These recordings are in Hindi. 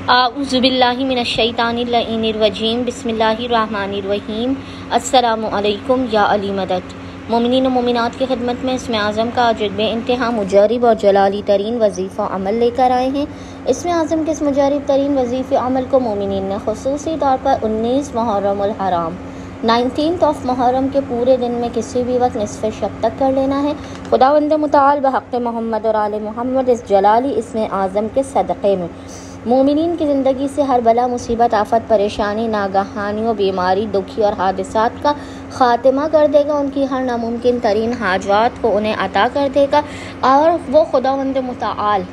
आऊज़ुबिल्लाहि मिनश्शैतानिर्रजीम बिस्मिल्लाहिर्रहमानिर्रहीम। अस्सलामु अलैकुम या अली मदद। मोमिनीन व मोमिनात की खिदमत में इसमें आज़म का अजब इंतहा मुजारिब और जलाली तरीन वजीफ़ा अमल लेकर आए हैं। इसमें आज़म के इस मुजारिब तरीन वजीफ़े अमल को मोमिनीन ने खुसूसी तौर पर 19 मुहर्रमुल हराम 19 ऑफ मुहर्रम के पूरे दिन में किसी भी वक्त निस्फ़ शब तक कर लेना है। खुदावंद मुताल बहक़ मोहम्मद और आले मोहम्मद इस जलाली इसमें आज़म के सदक़े में मोमिनीन की ज़िंदगी से हर बला मुसीबत आफत परेशानी नागहानियों बीमारी दुखी और हादिसात का ख़ात्मा कर देगा। उनकी हर नामुमकिन तरीन हाजात को उन्हें अता कर देगा और वो खुदावंद मुताल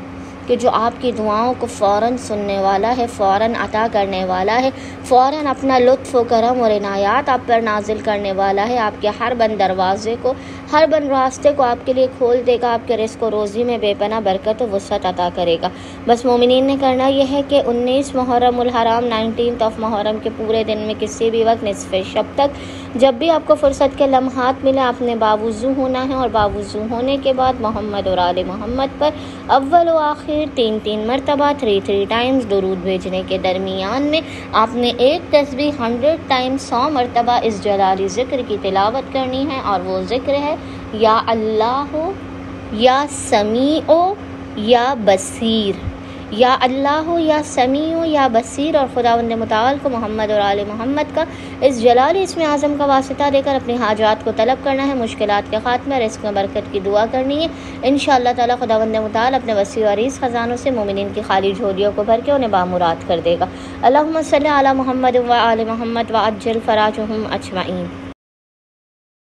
कि जो आपकी दुआओं को फ़ौरन सुनने वाला है, फ़ौरन अता करने वाला है, फ़ौरन अपना लुत्फ़ व करम और इनायात आप पर नाजिल करने वाला है। आपके हर बंद दरवाज़े को, हर बंद रास्ते को आपके लिए खोल देगा। आपके रिज़्क़ और रोज़ी में बेपनाह बरकत व वुसअत अता करेगा। बस मोमिनीन ने करना यह है कि 19 मुहर्रमुल हराम 19 ऑफ मुहर्रम के पूरे दिन में किसी भी वक्त निस्फ़ शब तक जब भी आपको फ़ुर्सत के लम्हात मिले आपने बावुज़ू होना है और बावुज़ू होने के बाद मोहम्मद और आले मोहम्मद पर अव्वल व आखिर 3 मरतबा 3 टाइम्स दुरूद भेजने के दरमियान में आपने एक तस्बीह 100 टाइम्स 100 मरतबा इस जलाली ज़िक्र की तिलावत करनी है। और वो ज़िक्र है या अल्लाह या समीओ या बसीर, या अल्लाह या समीओ या बसीर। और खुदावंद मुताल को मोहम्मद और आले मोहम्मद का इस जलाली इसमें आज़म का वास्ता देकर अपनी हाजात को तलब करना है, मुश्किलात के ख़ात्मे रिज़्क़ में बरकत की दुआ करनी है। इंशाअल्लाह ताला खुदावंद मुताल अपने वसी और अरीज़ ख़ज़ानों से मोमिनीन की खाली झोलियों को भर के उन्हें बामुराद कर देगा। अल्लाहुम्मा सल्ली अला मुहम्मद व आले मोहम्मद व अज्जल फ़राजहुम अजमईन।